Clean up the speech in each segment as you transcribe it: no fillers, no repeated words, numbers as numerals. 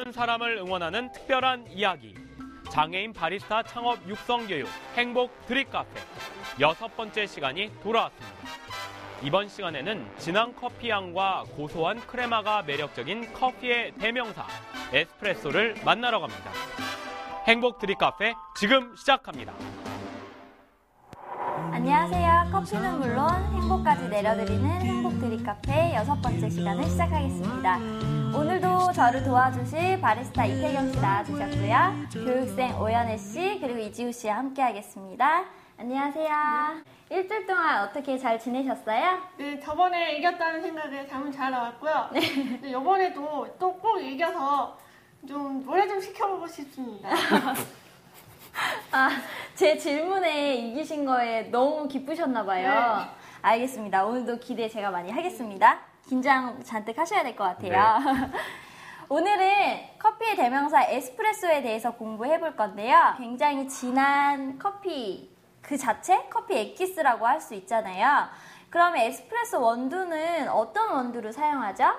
모든 사람을 응원하는 특별한 이야기. 장애인 바리스타 창업 육성 교육 행복 드립 카페 6번째 시간이 돌아왔습니다. 이번 시간에는 진한 커피 향과 고소한 크레마가 매력적인 커피의 대명사 에스프레소를 만나러 갑니다. 행복 드립 카페 지금 시작합니다. 안녕하세요. 커피는 물론 행복까지 내려드리는 행복 드립 카페 6번째 시간을 시작하겠습니다. 오늘도 저를 도와주실 바리스타 이태경 씨 나와주셨고요. 교육생 오연혜 씨 그리고 이지우 씨와 함께 하겠습니다. 안녕하세요. 일주일 동안 어떻게 잘 지내셨어요? 네, 저번에 이겼다는 생각에 잠은 잘 나왔고요. 네. 이번에도 또 꼭 이겨서 좀 노래 좀 시켜보고 싶습니다. 제 질문에 이기신 거에 너무 기쁘셨나봐요. 네. 알겠습니다. 오늘도 기대 제가 많이 하겠습니다. 긴장 잔뜩 하셔야 될 것 같아요. 네. 오늘은 커피의 대명사 에스프레소에 대해서 공부해 볼 건데요. 굉장히 진한 커피 그 자체? 커피 엑기스라고 할 수 있잖아요. 그러면 에스프레소 원두는 어떤 원두를 사용하죠?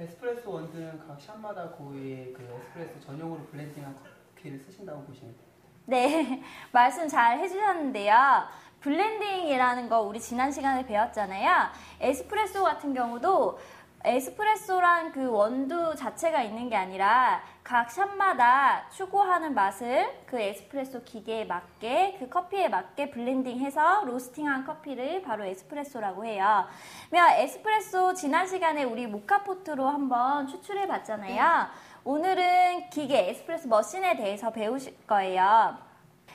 에스프레소 원두는 각 샵마다 고유의 그 에스프레소 전용으로 블렌딩한 커피를 쓰신다고 보시면 돼요. 네, 말씀 잘 해주셨는데요. 블렌딩이라는 거 우리 지난 시간에 배웠잖아요. 에스프레소 같은 경우도 에스프레소란 그 원두 자체가 있는 게 아니라 각 샵마다 추구하는 맛을 그 에스프레소 기계에 맞게 그 커피에 맞게 블렌딩해서 로스팅한 커피를 바로 에스프레소라고 해요. 에스프레소 지난 시간에 우리 모카포트로 한번 추출해 봤잖아요. 오늘은 기계 에스프레소 머신에 대해서 배우실 거예요.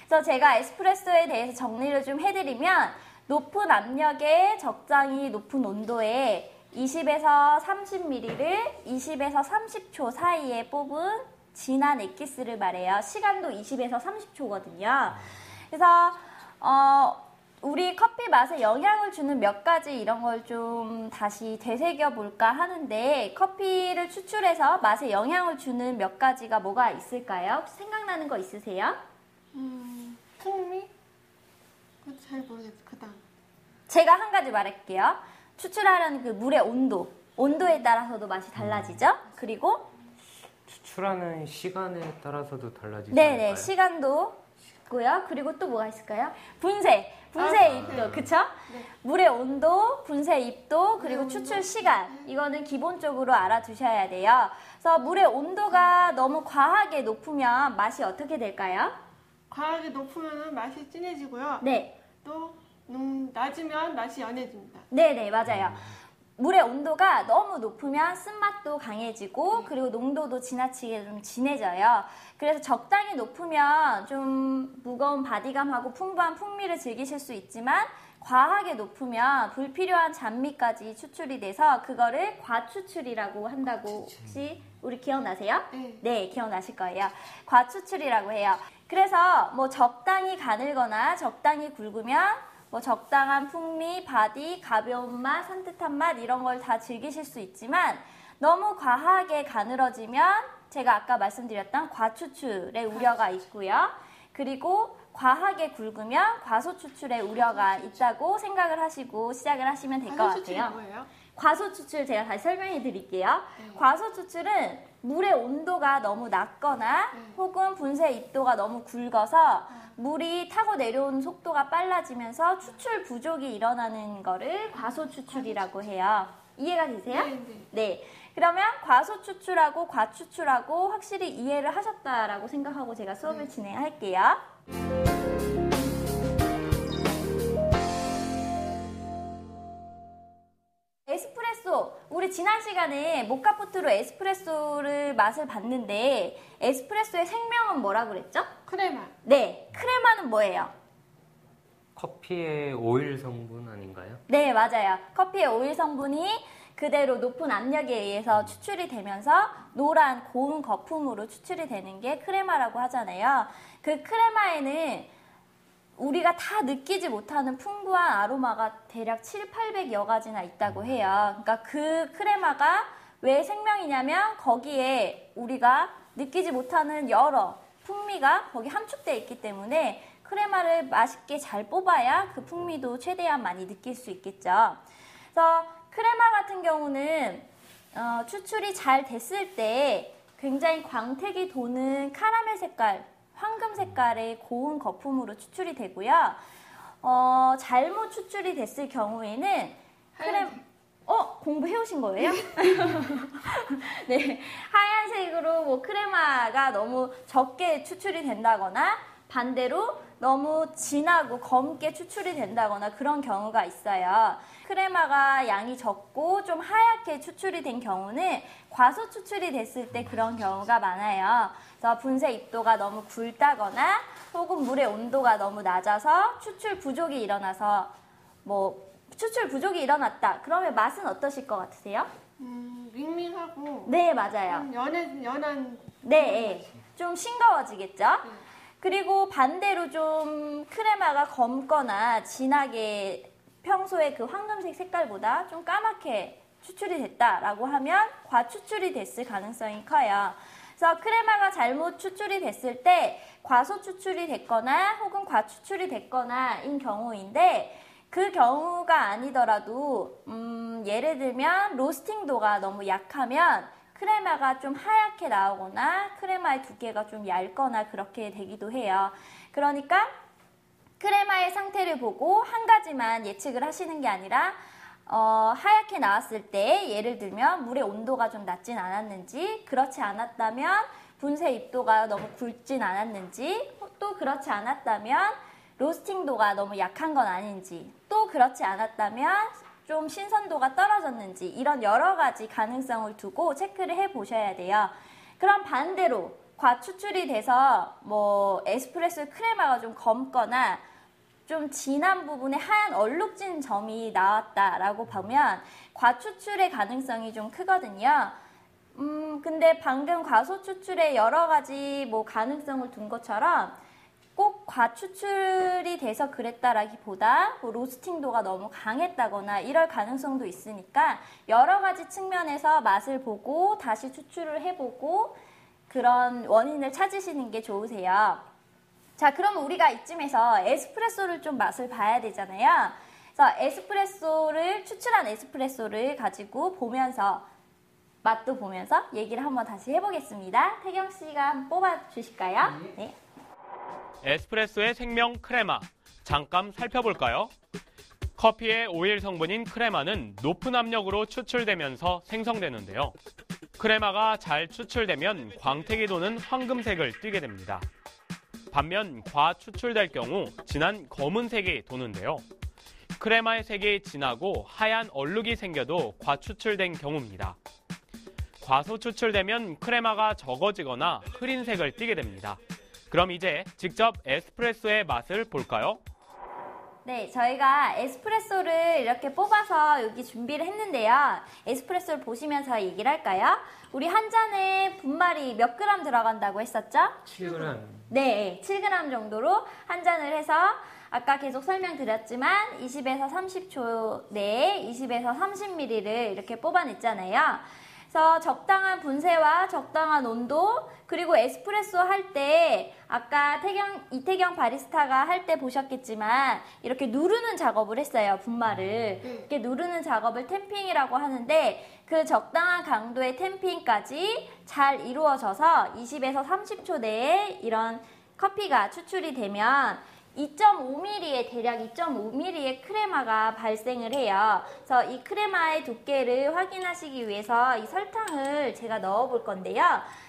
그래서 제가 에스프레소에 대해서 정리를 좀 해드리면 높은 압력에 적당히 높은 온도에 20에서 30ml를 20에서 30초 사이에 뽑은 진한 엑기스를 말해요. 시간도 20에서 30초거든요. 그래서 우리 커피 맛에 영향을 주는 몇 가지 이런 걸 좀 다시 되새겨 볼까 하는데 커피를 추출해서 맛에 영향을 주는 몇 가지가 뭐가 있을까요? 혹시 생각나는 거 있으세요? 풍미? 잘 모르겠어요. 그다음 제가 한 가지 말할게요. 추출하려는 그 물의 온도에 따라서도 맛이 달라지죠? 그리고 추출하는 시간에 따라서도 달라지지 네네, 않을까요? 시간도 있고요. 그리고 또 뭐가 있을까요? 분쇄 입도, 그쵸? 네. 물의 온도, 분쇄 입도, 그리고 추출 시간. 이거는 기본적으로 알아두셔야 돼요. 그래서 물의 온도가 너무 과하게 높으면 맛이 어떻게 될까요? 과하게 높으면 맛이 진해지고요. 네. 또 낮으면 맛이 연해집니다. 네네, 맞아요. 물의 온도가 너무 높으면 쓴맛도 강해지고 그리고 농도도 지나치게 좀 진해져요. 그래서 적당히 높으면 좀 무거운 바디감하고 풍부한 풍미를 즐기실 수 있지만 과하게 높으면 불필요한 잔미까지 추출이 돼서 그거를 과추출이라고 한다고 혹시 우리 기억나세요? 네, 기억나실 거예요. 과추출이라고 해요. 그래서 뭐 적당히 가늘거나 적당히 굵으면 뭐 적당한 풍미, 바디, 가벼운 맛, 산뜻한 맛 이런 걸 다 즐기실 수 있지만 너무 과하게 가늘어지면 제가 아까 말씀드렸던 과추출의 우려가 있고요. 그리고 과하게 굵으면 과소추출의 우려가 있다고 생각을 하시고 시작을 하시면 될 것 같아요. 과소추출이 뭐예요? 과소추출 제가 다시 설명해 드릴게요. 과소추출은 물의 온도가 너무 낮거나 혹은 분쇄 입도가 너무 굵어서 물이 타고 내려오는 속도가 빨라지면서 추출 부족이 일어나는 거를 과소추출이라고 해요. 이해가 되세요? 네. 그러면 과소추출하고 과추출하고 확실히 이해를 하셨다라고 생각하고 제가 수업을 진행할게요. 에스프레소, 우리 지난 시간에 모카포트로 에스프레소를 맛을 봤는데 에스프레소의 생명은 뭐라고 그랬죠? 크레마. 네, 크레마는 뭐예요? 커피의 오일 성분 아닌가요? 네, 맞아요. 커피의 오일 성분이 그대로 높은 압력에 의해서 추출이 되면서 노란 고운 거품으로 추출이 되는 게 크레마라고 하잖아요. 그 크레마에는 우리가 다 느끼지 못하는 풍부한 아로마가 대략 700~800여 가지나 있다고 해요. 그러니까 그 크레마가 왜 생명이냐면 거기에 우리가 느끼지 못하는 여러 풍미가 거기 함축되어 있기 때문에 크레마를 맛있게 잘 뽑아야 그 풍미도 최대한 많이 느낄 수 있겠죠. 그래서 크레마 같은 경우는 추출이 잘 됐을 때 굉장히 광택이 도는 카라멜 색깔, 황금 색깔의 고운 거품으로 추출이 되고요. 잘못 추출이 됐을 경우에는 공부해 오신 거예요? 네, 하얀색으로 뭐 크레마가 너무 적게 추출이 된다거나 반대로 너무 진하고 검게 추출이 된다거나 그런 경우가 있어요. 크레마가 양이 적고 좀 하얗게 추출이 된 경우는 과소 추출이 됐을 때 그런 경우가 많아요. 그래서 분쇄 입도가 너무 굵다거나 혹은 물의 온도가 너무 낮아서 추출 부족이 일어나서 추출 부족이 일어났다. 그러면 맛은 어떠실 것 같으세요? 밍밍하고. 네, 맞아요. 연한. 네, 좀 싱거워지겠죠? 그리고 반대로 좀 크레마가 검거나 진하게 평소에 그 황금색 색깔보다 좀 까맣게 추출이 됐다라고 하면 과추출이 됐을 가능성이 커요. 그래서 크레마가 잘못 추출이 됐을 때 과소 추출이 됐거나 혹은 과추출이 됐거나인 경우인데 그 경우가 아니더라도 예를 들면 로스팅도가 너무 약하면 크레마가 좀 하얗게 나오거나 크레마의 두께가 좀 얇거나 그렇게 되기도 해요. 그러니까 크레마의 상태를 보고 한 가지만 예측을 하시는 게 아니라 하얗게 나왔을 때 예를 들면 물의 온도가 좀 낮진 않았는지, 그렇지 않았다면 분쇄 입도가 너무 굵진 않았는지, 또 그렇지 않았다면 로스팅도가 너무 약한 건 아닌지, 또 그렇지 않았다면 좀 신선도가 떨어졌는지, 이런 여러 가지 가능성을 두고 체크를 해 보셔야 돼요. 그럼 반대로 과추출이 돼서 에스프레소 크레마가 좀 검거나 좀 진한 부분에 하얀 얼룩진 점이 나왔다라고 보면 과추출의 가능성이 좀 크거든요. 근데 방금 과소추출의 여러 가지 가능성을 둔 것처럼 꼭 과추출이 돼서 그랬다라기보다 로스팅도가 너무 강했다거나 이럴 가능성도 있으니까 여러 가지 측면에서 맛을 보고 다시 추출을 해보고 그런 원인을 찾으시는 게 좋으세요. 자, 그럼 우리가 이쯤에서 에스프레소를 좀 맛을 봐야 되잖아요. 그래서 추출한 에스프레소를 가지고 보면서 맛도 보면서 얘기를 한번 다시 해보겠습니다. 태경 씨가 한번 뽑아주실까요? 네. 에스프레소의 생명 크레마, 잠깐 살펴볼까요? 커피의 오일 성분인 크레마는 높은 압력으로 추출되면서 생성되는데요. 크레마가 잘 추출되면 광택이 도는 황금색을 띠게 됩니다. 반면 과추출될 경우 진한 검은색이 도는데요. 크레마의 색이 진하고 하얀 얼룩이 생겨도 과추출된 경우입니다. 과소추출되면 크레마가 적어지거나 흐린 색을 띠게 됩니다. 그럼 이제 직접 에스프레소의 맛을 볼까요? 네, 저희가 에스프레소를 이렇게 뽑아서 여기 준비를 했는데요. 에스프레소를 보시면서 얘기를 할까요? 우리 한 잔에 분말이 몇 그램 들어간다고 했었죠? 7g. 네, 7g 정도로 한 잔을 해서 아까 계속 설명드렸지만 20에서 30초 내에 20에서 30ml를 이렇게 뽑아냈잖아요. 그래서 적당한 분쇄와 적당한 온도, 그리고 에스프레소 할 때 아까 이태경 바리스타가 할 때 보셨겠지만 이렇게 누르는 작업을 했어요, 분말을. 이렇게 누르는 작업을 템핑이라고 하는데 그 적당한 강도의 템핑까지 잘 이루어져서 20에서 30초 내에 이런 커피가 추출이 되면 2.5mm의 대략 2.5mm의 크레마가 발생을 해요. 그래서 이 크레마의 두께를 확인하시기 위해서 이 설탕을 제가 넣어 볼 건데요.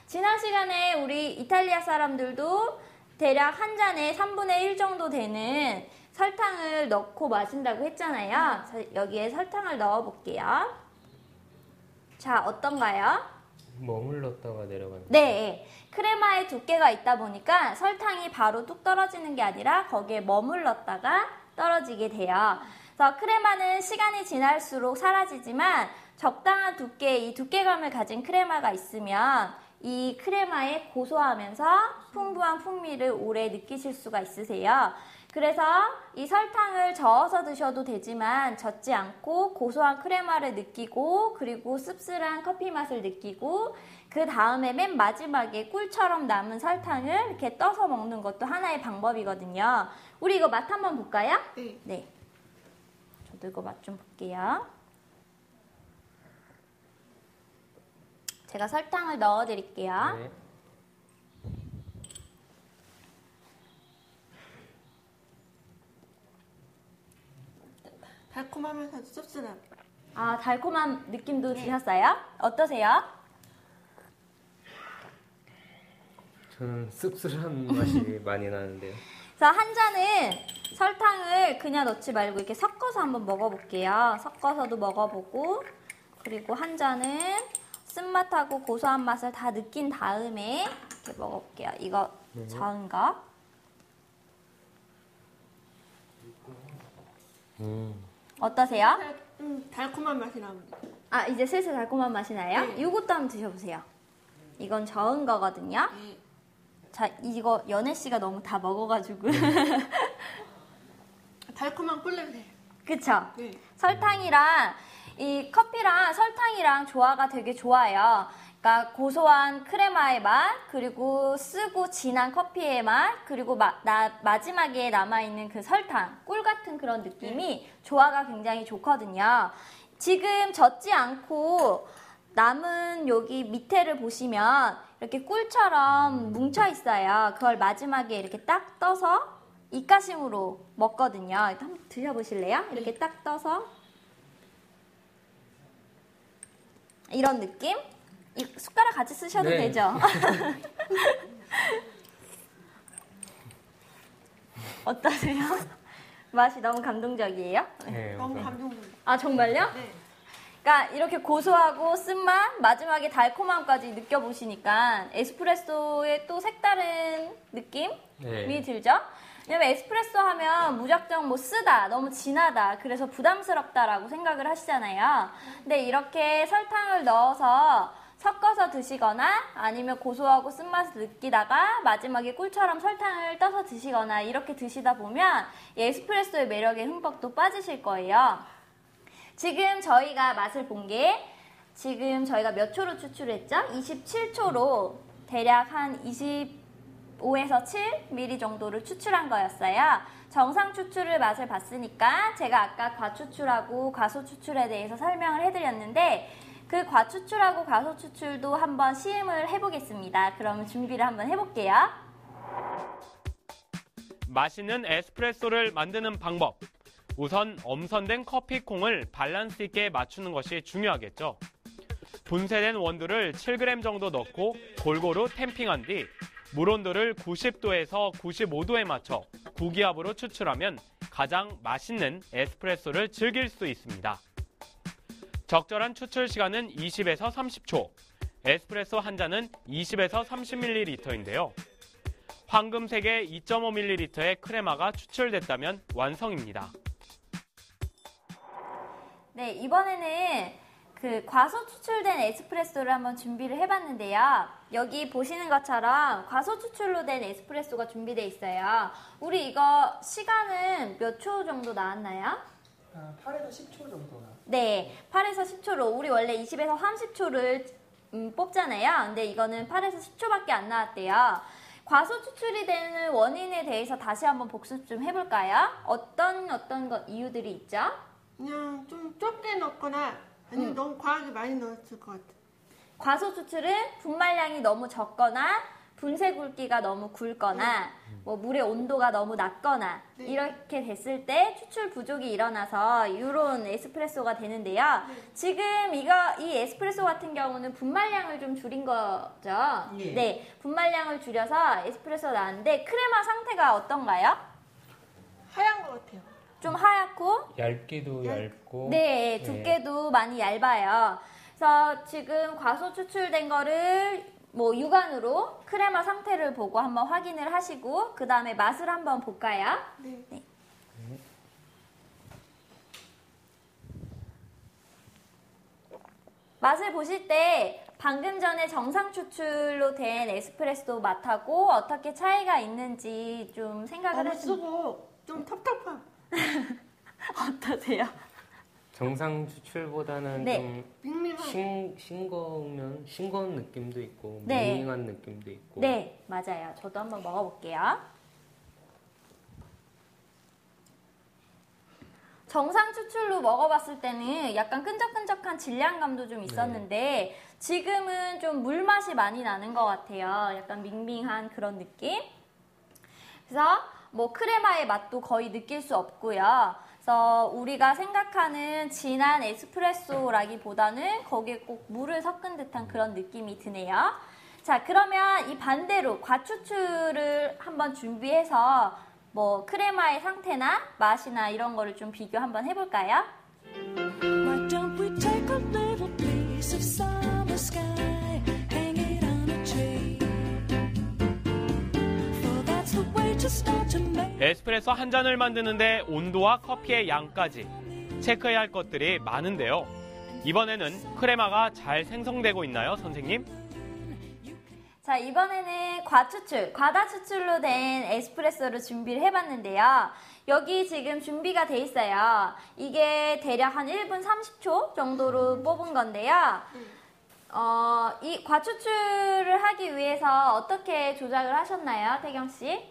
지난 시간에 우리 이탈리아 사람들도 대략 한 잔에 3분의 1 정도 되는 설탕을 넣고 마신다고 했잖아요. 그래서 여기에 설탕을 넣어 볼게요. 자, 어떤가요? 머물렀다가 내려가는. 네, 크레마의 두께가 있다 보니까 설탕이 바로 뚝 떨어지는 게 아니라 거기에 머물렀다가 떨어지게 돼요. 그래서 크레마는 시간이 지날수록 사라지지만 적당한 두께, 이 두께감을 가진 크레마가 있으면 이 크레마의 고소하면서 풍부한 풍미를 오래 느끼실 수가 있으세요. 그래서 이 설탕을 저어서 드셔도 되지만 젓지 않고 고소한 크레마를 느끼고 그리고 씁쓸한 커피 맛을 느끼고 그 다음에 맨 마지막에 꿀처럼 남은 설탕을 이렇게 떠서 먹는 것도 하나의 방법이거든요. 우리 이거 맛 한번 볼까요? 네. 네. 저도 이거 맛 좀 볼게요. 제가 설탕을 넣어드릴게요. 네. 달콤하면서도 씁쓸함. 아, 달콤한 느낌도 드셨어요? 어떠세요? 저는 씁쓸한 맛이 많이 나는데요. 그래서 한 잔은 설탕을 그냥 넣지 말고 이렇게 섞어서 한번 먹어볼게요. 섞어서도 먹어보고, 그리고 한 잔은 쓴맛하고 고소한 맛을 다 느낀 다음에 이렇게 먹어볼게요. 이거 저은 거. 어떠세요? 달콤한 맛이 납니다. 아, 이제 슬슬 달콤한 맛이 나요? 네. 이것도 한번 드셔보세요. 이건 저은 거거든요. 네. 자, 이거 연애 씨가 너무 다 먹어가지고. 달콤한 꿀냄새. 그쵸? 네. 설탕이랑 이 커피랑 설탕이랑 조화가 되게 좋아요. 그러니까 고소한 크레마의 맛, 그리고 쓰고 진한 커피의 맛, 그리고 마지막에 남아있는 그 설탕, 꿀 같은 그런 느낌이 조화가 굉장히 좋거든요. 지금 젖지 않고 남은 여기 밑에를 보시면 이렇게 꿀처럼 뭉쳐 있어요. 그걸 마지막에 이렇게 딱 떠서 입가심으로 먹거든요. 한번 드셔보실래요? 이렇게 딱 떠서 이런 느낌? 이 숟가락 같이 쓰셔도 네. 되죠? 어떠세요? 맛이 너무 감동적이에요? 네, 너무 우선 감동적이에요. 아, 정말요? 네. 그러니까 이렇게 고소하고 쓴맛, 마지막에 달콤함까지 느껴보시니까 에스프레소의 또 색다른 느낌이 네. 들죠? 왜냐면 에스프레소 하면 무작정 뭐 쓰다, 너무 진하다, 그래서 부담스럽다라고 생각을 하시잖아요. 근데 이렇게 설탕을 넣어서 섞어서 드시거나 아니면 고소하고 쓴맛을 느끼다가 마지막에 꿀처럼 설탕을 떠서 드시거나 이렇게 드시다 보면 이 에스프레소의 매력에 흠뻑 또 빠지실 거예요. 지금 저희가 맛을 본 게 지금 저희가 몇 초로 추출했죠? 27초로 대략 한 25에서 7ml 정도를 추출한 거였어요. 정상 추출을 맛을 봤으니까 제가 아까 과추출하고 과소추출에 대해서 설명을 해드렸는데 그 과추출하고 과소추출도 한번 시음을 해보겠습니다. 그러면 준비를 한번 해볼게요. 맛있는 에스프레소를 만드는 방법. 우선 엄선된 커피콩을 밸런스 있게 맞추는 것이 중요하겠죠. 분쇄된 원두를 7g 정도 넣고 골고루 탬핑한 뒤 물 온도를 90도에서 95도에 맞춰 고기압으로 추출하면 가장 맛있는 에스프레소를 즐길 수 있습니다. 적절한 추출 시간은 20에서 30초, 에스프레소 한 잔은 20에서 30ml인데요. 황금색의 2.5ml의 크레마가 추출됐다면 완성입니다. 네, 이번에는 그 과소 추출된 에스프레소를 한번 준비를 해봤는데요. 여기 보시는 것처럼 과소 추출로 된 에스프레소가 준비되어 있어요. 우리 이거 시간은 몇 초 정도 나왔나요? 8에서 10초 정도 나. 네, 8에서 10초로. 우리 원래 20에서 30초를 뽑잖아요. 근데 이거는 8에서 10초밖에 안 나왔대요. 과소 추출이 되는 원인에 대해서 다시 한번 복습 좀 해볼까요? 어떤 이유들이 있죠? 그냥 좀 좁게 넣거나 아니면 너무 과하게 많이 넣었을 것 같아요. 과소 추출은 분말량이 너무 적거나 분쇄 굵기가 너무 굵거나 뭐 물의 온도가 너무 낮거나 네. 이렇게 됐을 때 추출 부족이 일어나서 이런 에스프레소가 되는데요. 지금 이 에스프레소 같은 경우는 분말량을 좀 줄인 거죠. 예. 네, 분말량을 줄여서 에스프레소가 나왔는데 크레마 상태가 어떤가요? 하얀 것 같아요. 좀 하얗고 얇기도 얇고 네, 두께도 많이 얇아요. 그래서 지금 과소 추출된 거를 뭐 육안으로 크레마 상태를 보고 한번 확인을 하시고 그 다음에 맛을 한번 볼까요? 네. 맛을 보실 때 방금 전에 정상 추출로 된 에스프레소 맛하고 어떻게 차이가 있는지 좀 생각을 너무 해주면 쓰고 좀 텁텁함. 어떠세요? 정상 추출보다는 네. 좀 밍밍한. 싱거운 느낌도 있고 네. 밍밍한 느낌도 있고 네, 맞아요. 저도 한번 먹어볼게요. 정상 추출로 먹어봤을 때는 약간 끈적끈적한 질량감도 좀 있었는데 지금은 좀 물맛이 많이 나는 것 같아요. 약간 밍밍한 그런 느낌. 그래서 뭐 크레마의 맛도 거의 느낄 수 없고요. 그래서 우리가 생각하는 진한 에스프레소라기보다는 거기에 꼭 물을 섞은 듯한 그런 느낌이 드네요. 자, 그러면 이 반대로 과추출을 한번 준비해서 뭐 크레마의 상태나 맛이나 이런 거를 좀 비교 한번 해볼까요? Why don't we take a little piece of summer sky, hang it on a tree? For that's the way to start to make. 에스프레소 한 잔을 만드는데 온도와 커피의 양까지 체크해야 할 것들이 많은데요. 이번에는 크레마가 잘 생성되고 있나요, 선생님? 자, 이번에는 과다 추출로 된 에스프레소를 준비를 해봤는데요. 여기 지금 준비가 돼 있어요. 이게 대략 한 1분 30초 정도로 뽑은 건데요. 이 과추출을 하기 위해서 어떻게 조작을 하셨나요, 태경 씨?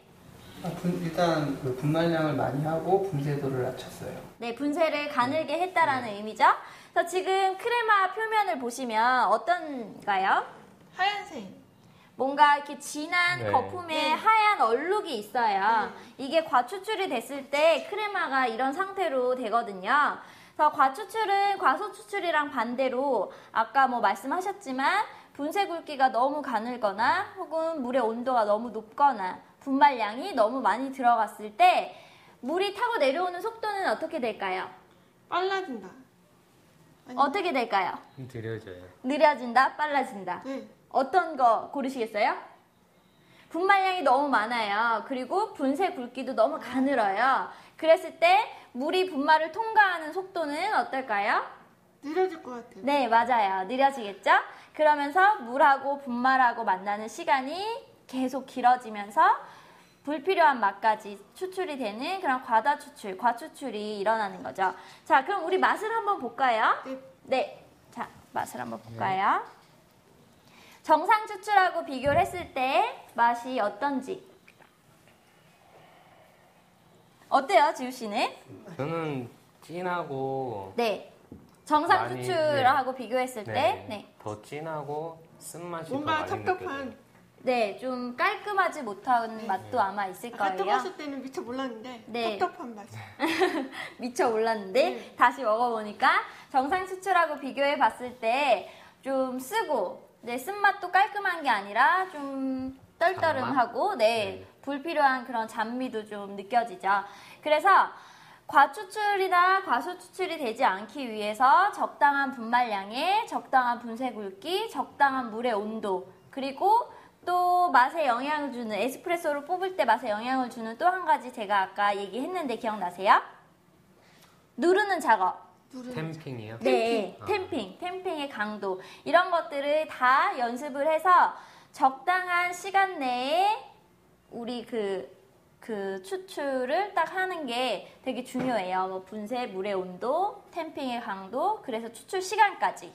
일단 그 분말량을 많이 하고 분쇄도를 낮췄어요. 네, 분쇄를 가늘게 했다라는 의미죠. 그래서 지금 크레마 표면을 보시면 어떤가요? 하얀색. 뭔가 이렇게 진한 네. 거품에 하얀 얼룩이 있어요. 이게 과추출이 됐을 때 크레마가 이런 상태로 되거든요. 그래서 과추출은 과소추출이랑 반대로 아까 뭐 말씀하셨지만 분쇄 굵기가 너무 가늘거나 혹은 물의 온도가 너무 높거나 분말량이 너무 많이 들어갔을 때 물이 타고 내려오는 속도는 어떻게 될까요? 빨라진다. 어떻게 될까요? 느려져요. 느려진다, 빨라진다. 네. 어떤 거 고르시겠어요? 분말량이 너무 많아요. 그리고 분쇄 굵기도 너무 가늘어요. 그랬을 때 물이 분말을 통과하는 속도는 어떨까요? 느려질 것 같아요. 네, 맞아요. 느려지겠죠? 그러면서 물하고 분말하고 만나는 시간이 계속 길어지면서 불필요한 맛까지 추출이 되는 그런 과추출이 일어나는 거죠. 자, 그럼 우리 맛을 한번 볼까요? 네. 네. 자, 맛을 한번 볼까요? 정상 추출하고 비교를 했을 때 맛이 어떤지. 어때요, 지우 씨는? 저는 진하고 네. 정상 많이, 추출하고 비교했을 때, 네. 더 진하고 쓴맛이 더 뭔가 많이 텁텁한. 느껴져요. 네, 좀 깔끔하지 못한 맛도 아마 있을 아까 거예요. 뜨거웠을 때는 미처 몰랐는데 네. 텁텁한 맛. 미처 몰랐는데 네. 다시 먹어보니까 정상 추출하고 비교해 봤을 때 좀 쓰고 네, 쓴맛도 깔끔한 게 아니라 좀 떨떠름하고 네, 불필요한 그런 잡미도 좀 느껴지죠. 그래서 과추출이나 과소추출이 되지 않기 위해서 적당한 분말량에 적당한 분쇄 굵기, 적당한 물의 온도, 그리고 또 맛에 영향을 주는, 에스프레소를 뽑을 때 맛에 영향을 주는 또 한 가지 제가 아까 얘기했는데 기억나세요? 누르는 작업. 템핑이요? 네, 템핑의 강도. 이런 것들을 다 연습을 해서 적당한 시간 내에 우리 그 추출을 딱 하는 게 되게 중요해요. 뭐 분쇄, 물의 온도, 템핑의 강도, 그래서 추출 시간까지.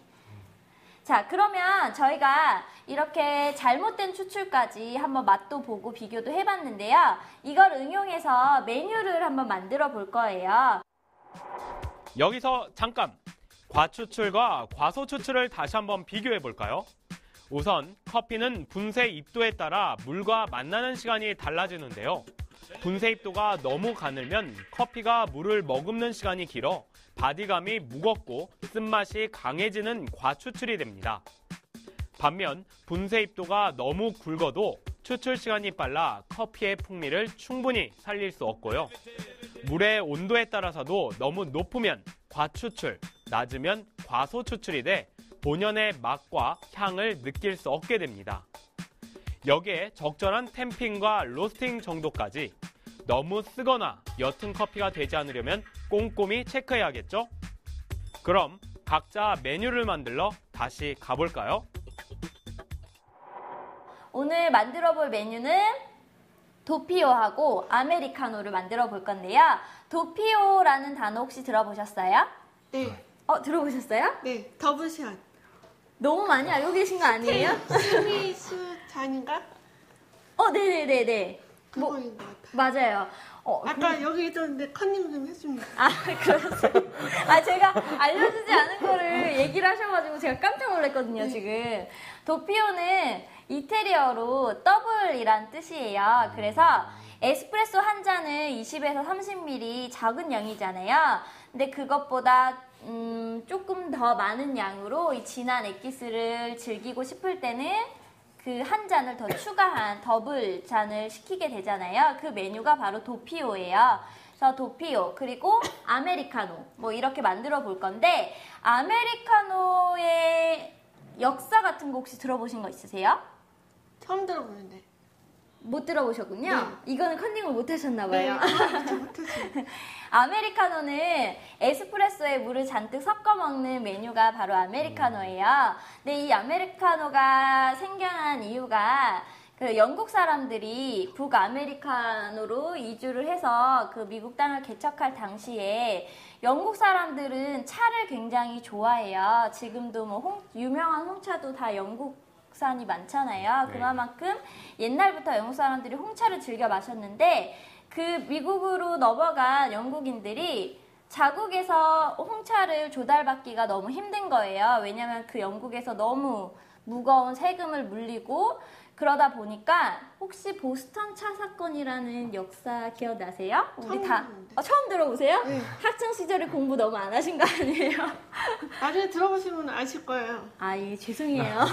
자, 그러면 저희가 이렇게 잘못된 추출까지 한번 맛도 보고 비교도 해봤는데요. 이걸 응용해서 메뉴를 한번 만들어 볼 거예요. 여기서 잠깐! 과추출과 과소추출을 다시 한번 비교해 볼까요? 우선 커피는 분쇄 입도에 따라 물과 만나는 시간이 달라지는데요. 분쇄 입도가 너무 가늘면 커피가 물을 머금는 시간이 길어 바디감이 무겁고 쓴맛이 강해지는 과추출이 됩니다. 반면 분쇄 입도가 너무 굵어도 추출 시간이 빨라 커피의 풍미를 충분히 살릴 수 없고요. 물의 온도에 따라서도 너무 높으면 과추출, 낮으면 과소추출이 돼 본연의 맛과 향을 느낄 수 없게 됩니다. 여기에 적절한 템핑과 로스팅 정도까지 너무 쓰거나 옅은 커피가 되지 않으려면 꼼꼼히 체크해야겠죠? 그럼 각자 메뉴를 만들러 다시 가볼까요? 오늘 만들어 볼 메뉴는 도피오하고 아메리카노를 만들어 볼 건데요. 도피오라는 단어 혹시 들어보셨어요? 네. 들어보셨어요? 네. 더블샷. 너무 많이 알고 계신 거 아니에요? 스미스 잔인가? 네네네네. 그거인 것 같아요. 맞아요. 아까 여기 있었는데 컨닝 좀 해줍니다. 아, 그러세요? 아, 제가 알려주지 않은 거를 얘기를 하셔가지고 제가 깜짝 놀랐거든요, 지금. 도피오는 이태리어로 더블이란 뜻이에요. 그래서 에스프레소 한 잔은 20에서 30ml 적은 양이잖아요. 근데 그것보다 조금 더 많은 양으로 이 진한 액기스를 즐기고 싶을 때는 그 한 잔을 더 추가한 더블 잔을 시키게 되잖아요. 그 메뉴가 바로 도피오예요. 그래서 도피오 그리고 아메리카노 뭐 이렇게 만들어 볼 건데 아메리카노의 역사 같은 거 혹시 들어보신 거 있으세요? 처음 들어보는데. 못 들어보셨군요. 네. 이거는 컨닝을 못 하셨나 네, 봐요. 못했어요. 아메리카노는 에스프레소에 물을 잔뜩 섞어 먹는 메뉴가 바로 아메리카노예요. 근데 이 아메리카노가 생겨난 이유가 그 영국 사람들이 북아메리카노로 이주를 해서 그 미국 땅을 개척할 당시에 영국 사람들은 차를 굉장히 좋아해요. 지금도 뭐 유명한 홍차도 다 영국산이 많잖아요. 네. 그만큼 옛날부터 영국 사람들이 홍차를 즐겨 마셨는데 그 미국으로 넘어간 영국인들이 자국에서 홍차를 조달받기가 너무 힘든 거예요. 왜냐하면 그 영국에서 너무 무거운 세금을 물리고 그러다 보니까 혹시 보스턴 차 사건이라는 역사 기억나세요? 우리 다 들었는데. 처음 들어보세요? 네. 학창 시절에 공부 너무 안 하신 거 아니에요? 나중에 들어보시면 아실 거예요. 아, 예, 죄송해요.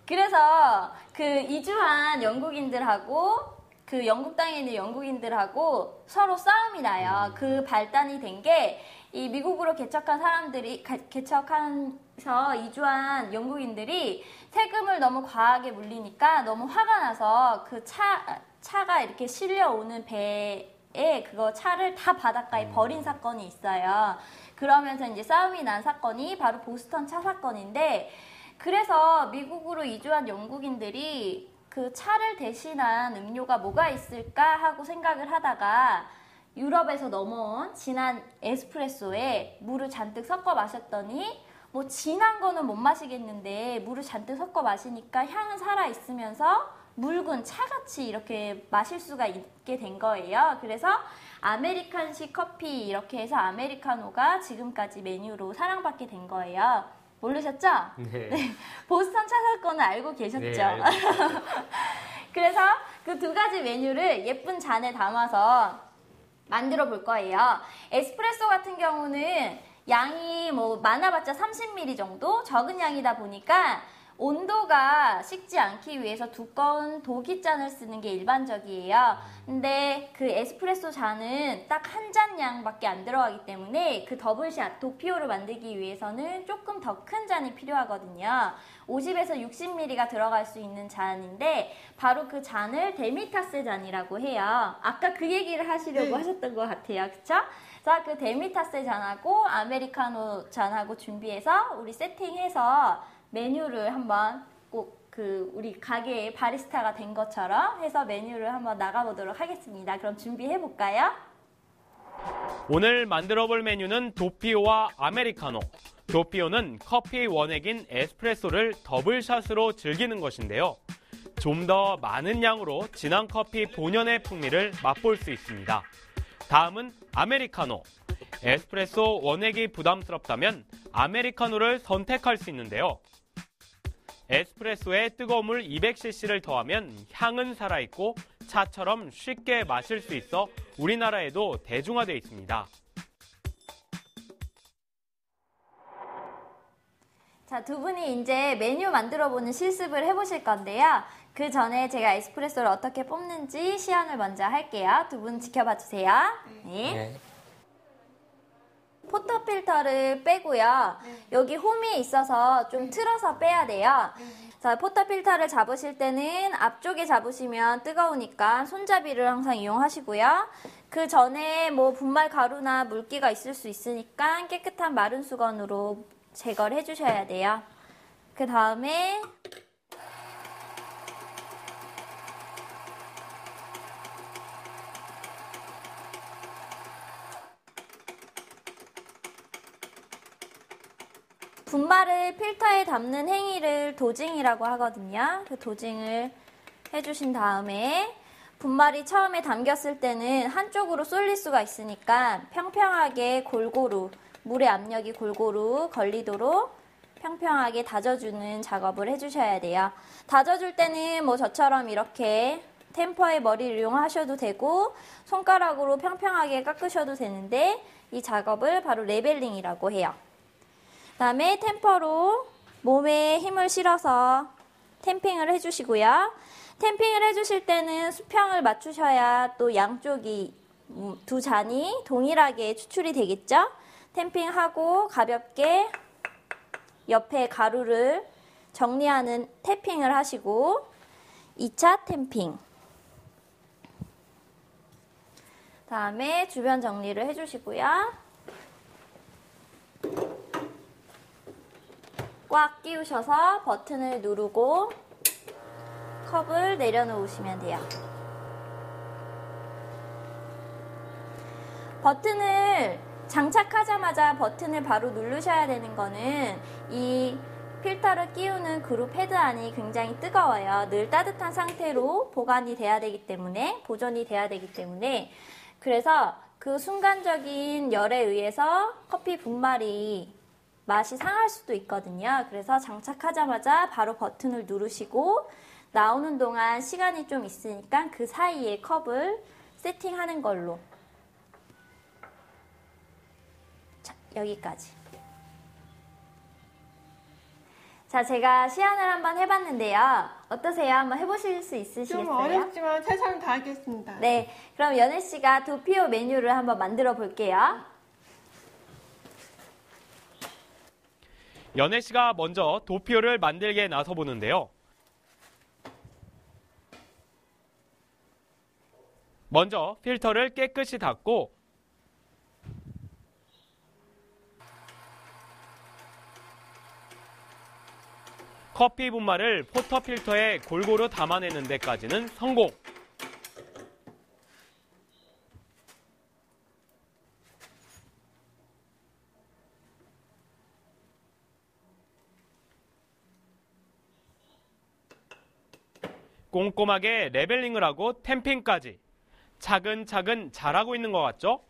그래서 그 이주한 영국인들하고 그 영국 땅에 있는 영국인들하고 서로 싸움이 나요. 그 발단이 된 게 이 미국으로 개척한 사람들이 개척해서 이주한 영국인들이 세금을 너무 과하게 물리니까 너무 화가 나서 그 차가 이렇게 실려오는 배에 그거 차를 다 바닷가에 버린 사건이 있어요. 그러면서 이제 싸움이 난 사건이 바로 보스턴 차 사건인데 그래서 미국으로 이주한 영국인들이 그 차를 대신한 음료가 뭐가 있을까 하고 생각을 하다가 유럽에서 넘어온 진한 에스프레소에 물을 잔뜩 섞어 마셨더니 뭐 진한 거는 못 마시겠는데 물을 잔뜩 섞어 마시니까 향은 살아있으면서 묽은 차같이 이렇게 마실 수가 있게 된 거예요. 그래서 아메리칸식 커피 이렇게 해서 아메리카노가 지금까지 메뉴로 사랑받게 된 거예요. 모르셨죠? 네. 보스턴 차 사건은 알고 계셨죠? 네, 알고 있어요. 그래서 그 두 가지 메뉴를 예쁜 잔에 담아서 만들어 볼 거예요. 에스프레소 같은 경우는 양이 뭐 많아봤자 30ml 정도 적은 양이다 보니까 온도가 식지 않기 위해서 두꺼운 도기잔을 쓰는 게 일반적이에요. 근데 그 에스프레소 잔은 딱 한 잔 양밖에 안 들어가기 때문에 그 더블샷 도피오를 만들기 위해서는 조금 더 큰 잔이 필요하거든요. 50에서 60ml가 들어갈 수 있는 잔인데 바로 그 잔을 데미타스 잔이라고 해요. 아까 그 얘기를 하시려고 네. 하셨던 것 같아요. 그쵸? 자, 그 데미타스 잔하고 아메리카노 잔하고 준비해서 우리 세팅해서 메뉴를 한번 꼭 그 우리 가게의 바리스타가 된 것처럼 해서 메뉴를 한번 나가보도록 하겠습니다. 그럼 준비해 볼까요? 오늘 만들어 볼 메뉴는 도피오와 아메리카노. 도피오는 커피 원액인 에스프레소를 더블샷으로 즐기는 것인데요. 좀 더 많은 양으로 진한 커피 본연의 풍미를 맛볼 수 있습니다. 다음은 아메리카노. 에스프레소 원액이 부담스럽다면 아메리카노를 선택할 수 있는데요. 에스프레소에 뜨거운 물 200cc를 더하면 향은 살아있고 차처럼 쉽게 마실 수 있어 우리나라에도 대중화되어 있습니다. 자, 두 분이 이제 메뉴 만들어보는 실습을 해보실 건데요. 그 전에 제가 에스프레소를 어떻게 뽑는지 시연을 먼저 할게요. 두 분 지켜봐 주세요. 네. 네. 포터 필터를 빼고요. 여기 홈이 있어서 좀 틀어서 빼야 돼요. 자, 포터 필터를 잡으실 때는 앞쪽에 잡으시면 뜨거우니까 손잡이를 항상 이용하시고요. 그 전에 뭐 분말 가루나 물기가 있을 수 있으니까 깨끗한 마른 수건으로 제거를 해주셔야 돼요. 그 다음에 분말을 필터에 담는 행위를 도징이라고 하거든요. 그 도징을 해주신 다음에 분말이 처음에 담겼을 때는 한쪽으로 쏠릴 수가 있으니까 평평하게 골고루 물의 압력이 골고루 걸리도록 평평하게 다져주는 작업을 해주셔야 돼요. 다져줄 때는 뭐 저처럼 이렇게 템퍼의 머리를 이용하셔도 되고 손가락으로 평평하게 깎으셔도 되는데 이 작업을 바로 레벨링이라고 해요. 그 다음에 템퍼로 몸에 힘을 실어서 템핑을 해주시고요. 템핑을 해주실 때는 수평을 맞추셔야 또 양쪽이 두 잔이 동일하게 추출이 되겠죠? 템핑하고 가볍게 옆에 가루를 정리하는 탭핑을 하시고 2차 템핑. 다음에 주변 정리를 해주시고요. 꽉 끼우셔서 버튼을 누르고 컵을 내려놓으시면 돼요. 버튼을 장착하자마자 버튼을 바로 누르셔야 되는 거는 이 필터를 끼우는 그루 패드 안이 굉장히 뜨거워요. 늘 따뜻한 상태로 보존이 돼야 되기 때문에 그래서 그 순간적인 열에 의해서 커피 분말이 맛이 상할 수도 있거든요. 그래서 장착하자마자 바로 버튼을 누르시고 나오는 동안 시간이 좀 있으니까 그 사이에 컵을 세팅하는 걸로. 자, 여기까지. 자, 제가 시연을 한번 해봤는데요. 어떠세요? 한번 해보실 수 있으시겠어요? 좀 어렵지만 최선을 다하겠습니다. 네, 그럼 연애 씨가 도피오 메뉴를 한번 만들어 볼게요. 연애 씨가 먼저 도피오를 만들게 나서 보는데요. 먼저 필터를 깨끗이 닦고 커피 분말을 포터 필터에 골고루 담아내는 데까지는 성공! 꼼꼼하게 레벨링을 하고 템핑까지 차근차근 잘하고 있는 것 같죠?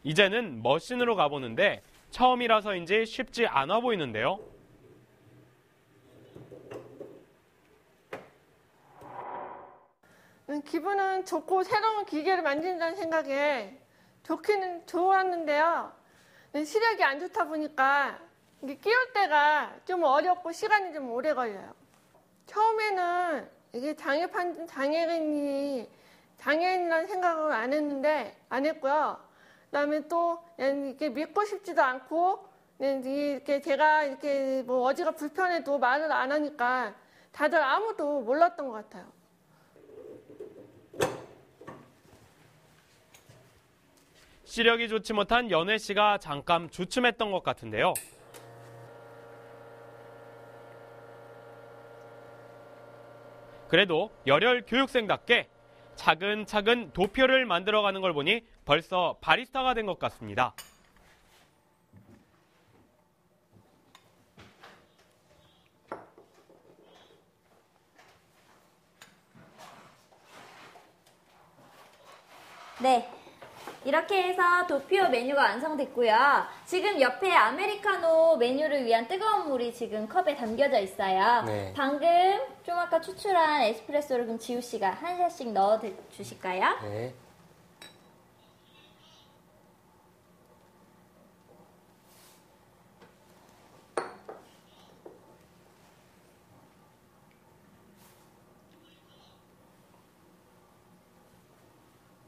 이제는 머신으로 가보는데 처음이라서인지 쉽지 않아 보이는데요. 기분은 좋고 새로운 기계를 만든다는 생각에 좋기는 좋았는데요. 시력이 안 좋다 보니까 이게 끼울 때가 좀 어렵고 시간이 좀 오래 걸려요. 처음에는 이게 장애인이라는 생각을 안 했고요. 그다음에 또 이게 믿고 싶지도 않고 이렇게 제가 이렇게 뭐 어지가 불편해도 말을 안 하니까 다들 아무도 몰랐던 것 같아요. 시력이 좋지 못한 연애 씨가 잠깐 주춤했던 것 같은데요. 그래도 열혈 교육생답게 차근차근 도표를 만들어가는 걸 보니 벌써 바리스타가 된 것 같습니다. 네, 이렇게 해서 도피오 메뉴가 완성됐고요. 지금 옆에 아메리카노 메뉴를 위한 뜨거운 물이 지금 컵에 담겨져 있어요. 네. 방금 좀 아까 추출한 에스프레소를 그럼 지우 씨가 한 샷씩 넣어 주실까요? 네.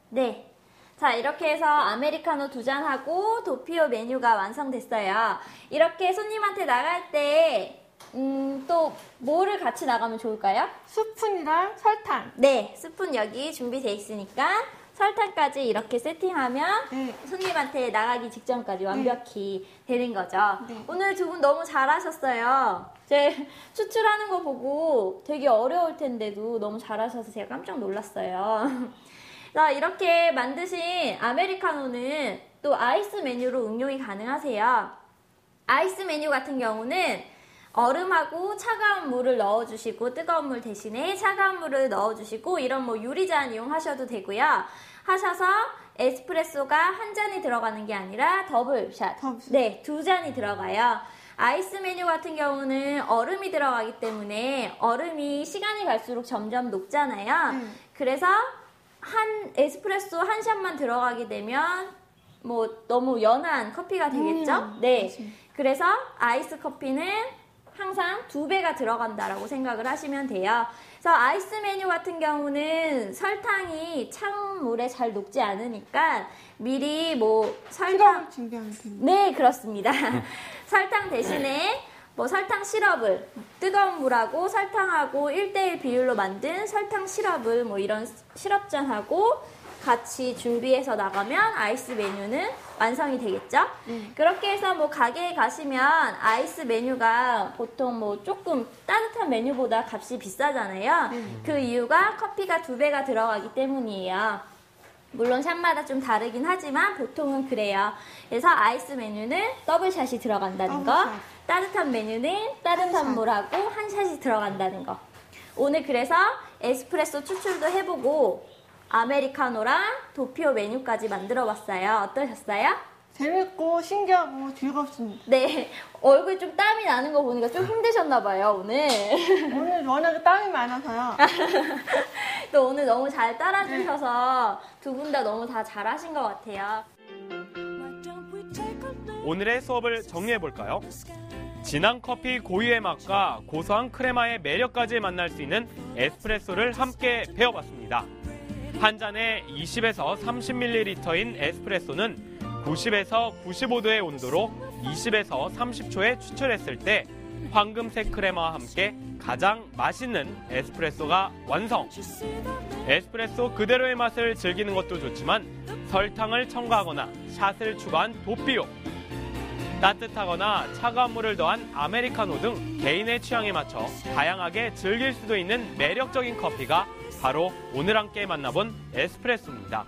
네. 자, 이렇게 해서 아메리카노 2잔하고 도피오 메뉴가 완성됐어요. 이렇게 손님한테 나갈 때 또 뭐를 같이 나가면 좋을까요? 스푼이랑 설탕. 네, 스푼 여기 준비돼 있으니까 설탕까지 이렇게 세팅하면 네. 손님한테 나가기 직전까지 완벽히 되는 거죠. 네. 오늘 두 분 너무 잘하셨어요. 제 추출하는 거 보고 되게 어려울 텐데도 너무 잘하셔서 제가 깜짝 놀랐어요. 자, 이렇게 만드신 아메리카노는 또 아이스 메뉴로 응용이 가능하세요. 아이스 메뉴 같은 경우는 얼음하고 차가운 물을 넣어주시고 뜨거운 물 대신에 차가운 물을 넣어주시고 이런 뭐 유리잔 이용하셔도 되고요. 하셔서 에스프레소가 한 잔이 들어가는 게 아니라 더블샷. 네, 2잔이 들어가요. 아이스 메뉴 같은 경우는 얼음이 들어가기 때문에 얼음이 시간이 갈수록 점점 녹잖아요. 그래서 한 에스프레소 한 샷만 들어가게 되면 뭐 너무 연한 커피가 되겠죠? 네. 그래서 아이스 커피는 항상 2배가 들어간다라고 생각을 하시면 돼요. 그래서 아이스 메뉴 같은 경우는 설탕이 찬물에 잘 녹지 않으니까 미리 뭐 설탕 준비하면 됩니다. 네, 그렇습니다. 설탕 대신에 뭐 설탕 시럽을 뜨거운 물하고 설탕하고 1대1 비율로 만든 설탕 시럽을 뭐 이런 시럽잔하고 같이 준비해서 나가면 아이스 메뉴는 완성이 되겠죠? 그렇게 해서 뭐 가게에 가시면 아이스 메뉴가 보통 뭐 조금 따뜻한 메뉴보다 값이 비싸잖아요. 그 이유가 커피가 2배가 들어가기 때문이에요. 물론 샷마다 좀 다르긴 하지만 보통은 그래요. 그래서 아이스 메뉴는 더블샷이 들어간다는 거, 따뜻한 메뉴는 따뜻한 물하고 한 샷이 들어간다는 거. 오늘 그래서 에스프레소 추출도 해보고 아메리카노랑 도피오 메뉴까지 만들어봤어요. 어떠셨어요? 재밌고 신기하고 즐겁습니다. 네, 얼굴 좀 땀이 나는 거 보니까 좀 힘드셨나봐요, 오늘. 오늘 워낙에 땀이 많아서요. 또 오늘 너무 잘 따라주셔서 두 분 다 너무 다 잘하신 것 같아요. Why don't we take a little 오늘의 수업을 정리해볼까요? 진한 커피 고유의 맛과 고소한 크레마의 매력까지 만날 수 있는 에스프레소를 함께 배워봤습니다. 한 잔에 20에서 30ml인 에스프레소는 90에서 95도의 온도로 20에서 30초에 추출했을 때 황금색 크레마와 함께 가장 맛있는 에스프레소가 완성! 에스프레소 그대로의 맛을 즐기는 것도 좋지만 설탕을 첨가하거나 샷을 추가한 도피오, 따뜻하거나 차가운 물을 더한 아메리카노 등 개인의 취향에 맞춰 다양하게 즐길 수도 있는 매력적인 커피가 바로 오늘 함께 만나본 에스프레소입니다.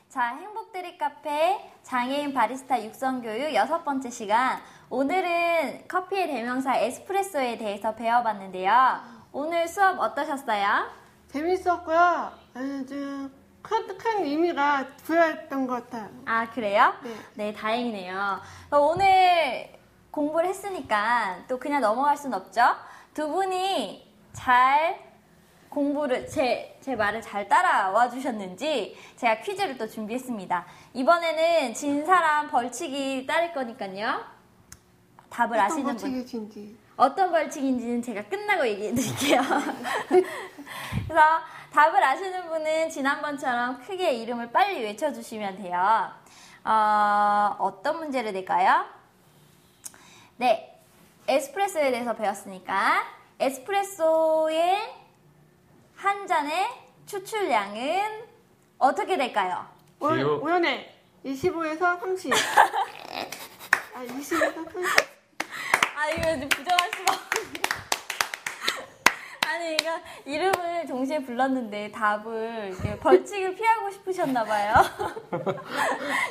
자, 행복드립 카페 장애인 바리스타 육성교육 6번째 시간. 오늘은 커피의 대명사 에스프레소에 대해서 배워봤는데요. 오늘 수업 어떠셨어요? 재밌었고요. 아주 큰 의미가 부여했던 것 같아요. 아, 그래요? 네. 네, 다행이네요. 오늘 공부를 했으니까 또 그냥 넘어갈 순 없죠? 두 분이 잘 공부를, 제 말을 잘 따라와 주셨는지 제가 퀴즈를 또 준비했습니다. 이번에는 진 사람 벌칙이 따를 거니까요. 답을 어떤 아시는 분. 벌칙이신지. 어떤 벌칙인지는 제가 끝나고 얘기해 드릴게요. 그래서 답을 아시는 분은 지난번처럼 크게 이름을 빨리 외쳐주시면 돼요. 어떤 문제를 낼까요? 네, 에스프레소에 대해서 배웠으니까 에스프레소의 한 잔의 추출량은 어떻게 될까요? 오연에 25에서 30. 20에서 30. 이거 부정할 수가 없네. 아니, 이거 이름을 동시에 불렀는데 답을 이렇게 벌칙을 피하고 싶으셨나봐요.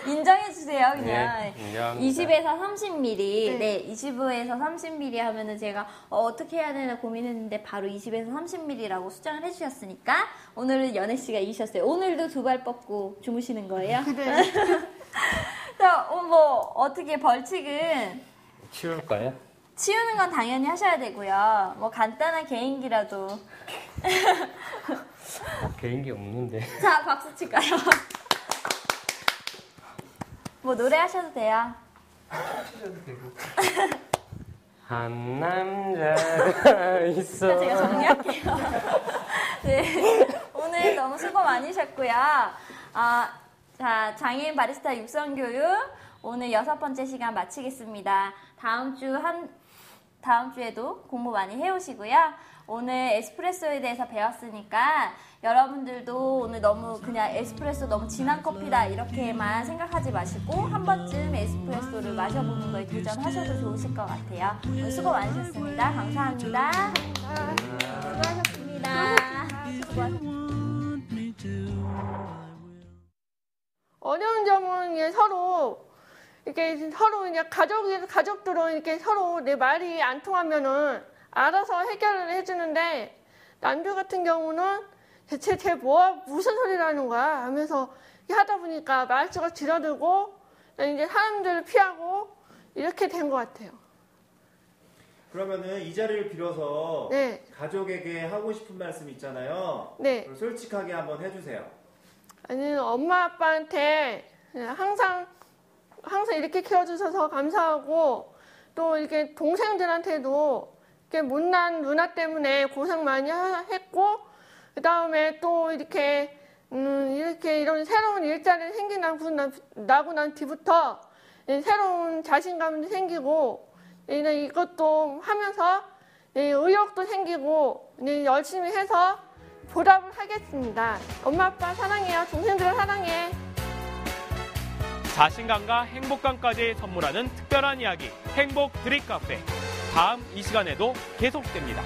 인정해주세요, 그냥. 네, 인정합니다. 20에서 30ml. 네, 25에서 30ml 하면은 제가 어떻게 해야 되나 고민했는데 바로 20에서 30ml라고 수정을 해주셨으니까 오늘은 연애 씨가 이기셨어요. 오늘도 2발 뻗고 주무시는 거예요? 그래. 뭐, 어떻게 벌칙은 치울까요? 치우는 건 당연히 하셔야 되고요. 뭐 간단한 개인기라도. 개인기 없는데. 자, 박수 칠까요? 뭐 노래 하셔도 돼요. 추셔도 되고. 한 남자가 있어. 제가 정리할게요. 네, 오늘 너무 수고 많으셨고요. 자, 장애인 바리스타 육성교육 오늘 6번째 시간 마치겠습니다. 다음 주에도 공부 많이 해오시고요. 오늘 에스프레소에 대해서 배웠으니까 여러분들도 오늘 너무 그냥 에스프레소 너무 진한 커피다 이렇게만 생각하지 마시고 한 번쯤 에스프레소를 마셔보는 거에 도전하셔도 좋으실 것 같아요. 오늘 수고 많으셨습니다. 감사합니다. 수고하셨습니다. 수고하셨습니다. 어려운 점은 이제 서로 이제 가족들은 이렇게 서로 내 말이 안 통하면은 알아서 해결을 해주는데, 남들 같은 경우는 대체 무슨 소리라는 거야 하면서 하다 보니까 말수가 줄어들고 이제 사람들을 피하고 이렇게 된 것 같아요. 그러면은 이 자리를 빌어서 네. 가족에게 하고 싶은 말씀 있잖아요. 네. 그걸 솔직하게 한번 해주세요. 아니, 엄마 아빠한테 항상 이렇게 키워주셔서 감사하고, 또 이렇게 동생들한테도 이렇게 못난 누나 때문에 고생 많이 했고, 그 다음에 또 이렇게 이런 새로운 일자리 나고 난 뒤부터 새로운 자신감도 생기고, 이것도 하면서 의욕도 생기고 열심히 해서 보답을 하겠습니다. 엄마 아빠 사랑해요. 동생들 사랑해. 자신감과 행복감까지 선물하는 특별한 이야기 행복 드립 카페. 다음 이 시간에도 계속됩니다.